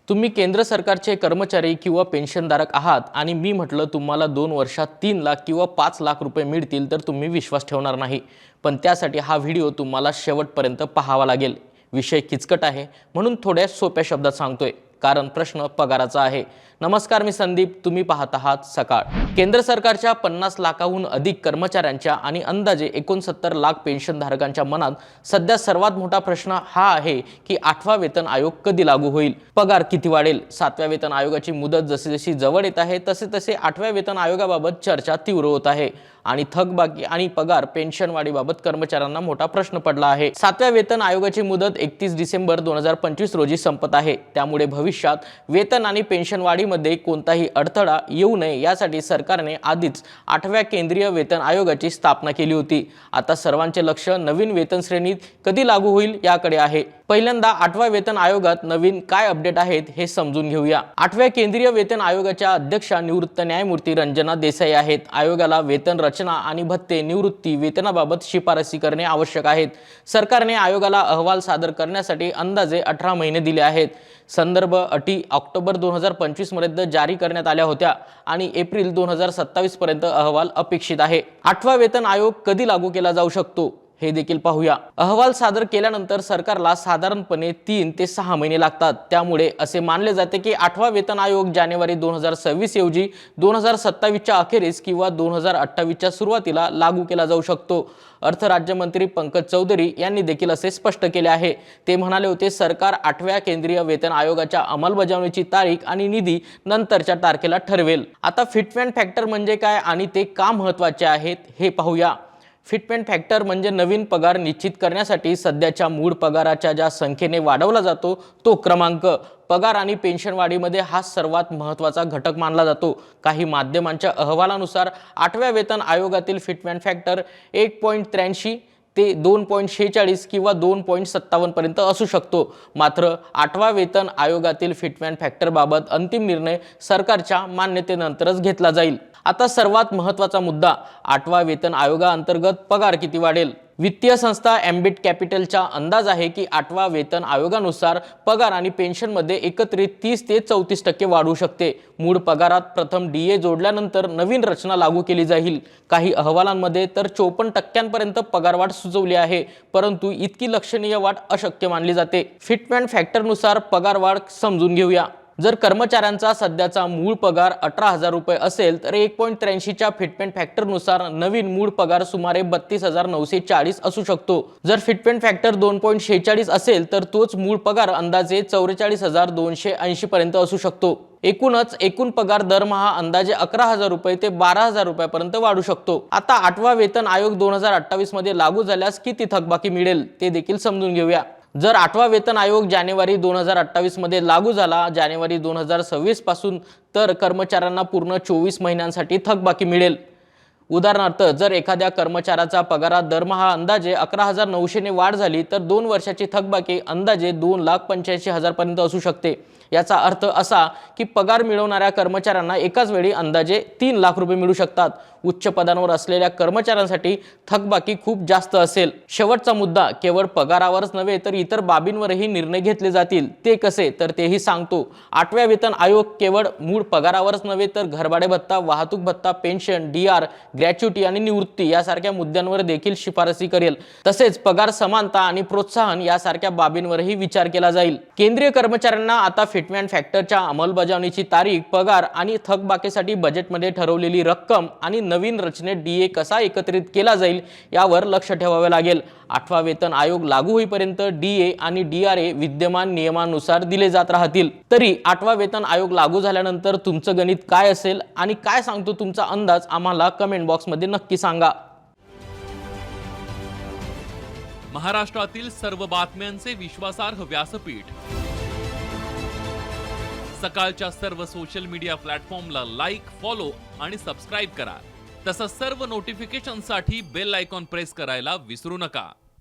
तुम्ही केंद्र सरकारचे कर्मचारी किंवा पेन्शनधारक आहात आणि मी म्हटलं तुम्हाला 2 वर्षात 3 लाख किंवा 5 लाख रुपये मिळतील तर तुम्ही विश्वास ठेवणार नाही। पण त्यासाठी हा व्हिडिओ तुम्हाला शेवटपर्यंत पाहावा लागेल। विषय किचकट आहे म्हणून थोड्या सोप्या शब्दात सांगतोय, कारण प्रश्न पगाराचा आहे। नमस्कार, मी संदीप, तुम्ही पाहत आहात सकाळ। केंद्र सरकारच्या 50 लाखाहून अधिक कर्मचाऱ्यांच्या आणि अंदाजे 69 लाख पेन्शनधारकांच्या मनात सध्या सर्वात मोठा प्रश्न हा आहे की 8वा वेतन आयोग कधी लागू होईल, पगार किती वाढेल। 7व्या वेतन आयोगाची मुदत जशी जशी जवळ येत आहे तसे तसे 8व्या वेतन आयोगाबाबत चर्चा तीव्र होत आहे आणि थकबाकी आणि पगार पेन्शन वाढीबाबत कर्मचाऱ्यांना मोठा प्रश्न पडला आहे। 7व्या वेतन आयोगाची मुदत 31 डिसेंबर 2025 रोजी संपत आहे, त्यामुळे भविष्यात वेतन आणि पेन्शन वाढीमध्ये कोणताही अडथळा येऊ नये यासाठी सरकारने आधीच 8व्या केंद्रीय वेतन आयोगाची स्थापना केली होती। आता सर्वांचे लक्ष नवीन वेतन श्रेणीत कधी लागू होईल याकडे आहे। पहिल्यांदा 8व्या वेतन आयोगात नवीन काय अपडेट आहेत हे समजून घेऊया। 8व्या केंद्रीय वेतन आयोगाच्या अध्यक्षा निवृत्त न्यायमूर्ती रंजना देसाई आहेत। आयोगाला वेतन रचना आणि भत्ते निवृत्ती वेतनाबाबत शिफारसी करणे आवश्यक आहेत। सरकारने आयोगाला अहवाल सादर करण्यासाठी अंदाजे 18 महिने दिले आहेत। संदर्भ अटी ऑक्टोबर 2025 मध्ये जारी करण्यात आल्या होत्या आणि एप्रिल 2027 पर्यंत अहवाल अपेक्षित आहे। 8वा वेतन आयोग कधी लागू केला जाऊ शकतो हे देखील पाहूया। अहवाल सादर केल्यानंतर सरकारला साधारणपणे 3 ते 6 महिने लागतात, त्यामुळे असे मानले जाते की 8वा वेतन आयोग जानेवारी 2026 ऐवजी 2027 च्या अखेरीस किंवा 2028 च्या सुरुवातीला लागू केला जाऊ शकतो। अर्थ राज्यमंत्री पंकज चौधरी यांनी देखील असे स्पष्ट केले आहे। ते म्हणाले होते, सरकार 8व्या केंद्रीय वेतन आयोगाच्या अंमलबजावणीची तारीख आणि निधी नंतरच्या तारखेला ठरवेल। आता फिटमेंट फॅक्टर म्हणजे काय आणि ते का महत्त्वाचे आहेत हे पाहूया। फिटमेंट फॅक्टर म्हणजे नवीन पगार निश्चित करण्यासाठी सध्याच्या मूळ पगाराच्या ज्या संख्येने वाढवला जातो तो क्रमांक। पगार आणि पेन्शन वाढीमध्ये हा सर्वात महत्त्वाचा घटक मानला जातो। काही माध्यमांच्या अहवालानुसार 8व्या वेतन आयोगातील फिटमेंट फॅक्टर 1.83 ते 2.46 किंवा 2.57 पर्यंत असू शकतो। मात्र 8वा वेतन आयोगातील फिटमेंट फॅक्टर बाबत अंतिम निर्णय सरकारच्या मान्यतेनंतरच घेतला जाईल। आता सर्वात महत्त्वाचा मुद्दा, 8वा वेतन आयोगाअंतर्गत पगार किती वाढेल। वित्तीय संस्था एम्बिट कॅपिटलचा अंदाज आहे की 8वा वेतन आयोगानुसार पगार आणि पेन्शनमध्ये एकत्रित 30 ते 34% वाढू शकते। मूळ पगारात प्रथम डीए जोडल्यानंतर नवीन रचना लागू केली जाईल। काही अहवालांमध्ये तर 54% पगारवाढ सुचवली आहे, परंतु इतकी लक्षणीय वाढ अशक्य मानली जाते। फिटमेंट फॅक्टरनुसार पगारवाढ समजून घेऊया। जर कर्मचाऱ्यांचा सध्याचा मूळ पगार 18,000 रुपये असेल तर 1.83 च्या फिटमेंट फॅक्टरनुसार नवीन मूळ पगार सुमारे 32,940 असू शकतो। जर फिटमेंट फॅक्टर 2.46 असेल तर तोच मूळ पगार अंदाजे 44,280 पर्यंत असू शकतो। एकूण पगार दरमहा अंदाजे 11,000 रुपये ते 12,000 रुपयापर्यंत वाढू शकतो। आता 8वा वेतन आयोग 2028 मध्ये लागू झाल्यास किती थकबाकी मिळेल ते देखील समजून घेऊया। जर 8वा वेतन आयोग जानेवारी 2028 मध्ये लागू झाला जानेवारी 2026 पासून, तर कर्मचाऱ्यांना पूर्ण 24 महिन्यांसाठी थकबाकी मिळेल। उदाहरणार्थ, जर एखाद्या कर्मचाऱ्याचा पगारात दरमहा अंदाजे 11,900 ने वाढ झाली तर 2 वर्षाची थकबाकी अंदाजे 2,85,000 पर्यंत असू शकते। याचा अर्थ असा की पगार मिळवणाऱ्या कर्मचाऱ्यांना एकाच वेळी अंदाजे 3 लाख रुपये मिळू शकतात। उच्च पदांवर असलेल्या कर्मचाऱ्यांसाठी थकबाकी खूप जास्त असेल। शेवटचा मुद्दा, केवळ पगारावरच नव्हे तर इतर बाबींवरही निर्णय घेतले जातील। ते कसे तर तेही सांगतो। 8व्या वेतन आयोग केवळ मूळ पगारावरच नव्हे तर घरभाडे भत्ता, वाहतूक भत्ता, पेन्शन, डीआर, ग्रॅच्युटी आणि निवृत्ती यासारख्या मुद्द्यांवर देखील शिफारसी करेल। तसेच पगार समानता आणि प्रोत्साहन यासारख्या बाबींवरही विचार केला जाईल। केंद्रीय कर्मचाऱ्यांना आता फिटमेंट फॅक्टरच्या अंमलबजावणीची तारीख, पगार आणि थकबाकीसाठी बजेटमध्ये ठरवलेली रक्कम आणि नवीन रचनेत डीए कसा एकत्रित केला जाईल यावर लक्ष ठेवावे लागेल। 8वा वेतन आयोग लागू होईपर्यंत डीए आणि डीआरए विद्यमान नियमानुसार दिले जात राहतील। तरी 8वा वेतन आयोग लागू झाल्यानंतर तुमचं गणित काय असेल आणि काय सांगतो तुमचा अंदाज आम्हाला कमेंट बॉक्समध्ये नक्की सांगा। महाराष्ट्रातील सर्व बातम्यांचे विश्वासार्ह व्यासपीठ, सकाळच्या सर्व सोशल मीडिया प्लॅटफॉर्मला लाईक, फॉलो आणि सबस्क्राईब करा। तसंच सर्व नोटिफिकेशनसाठी बेल आयकॉन प्रेस करायला विसरू नका।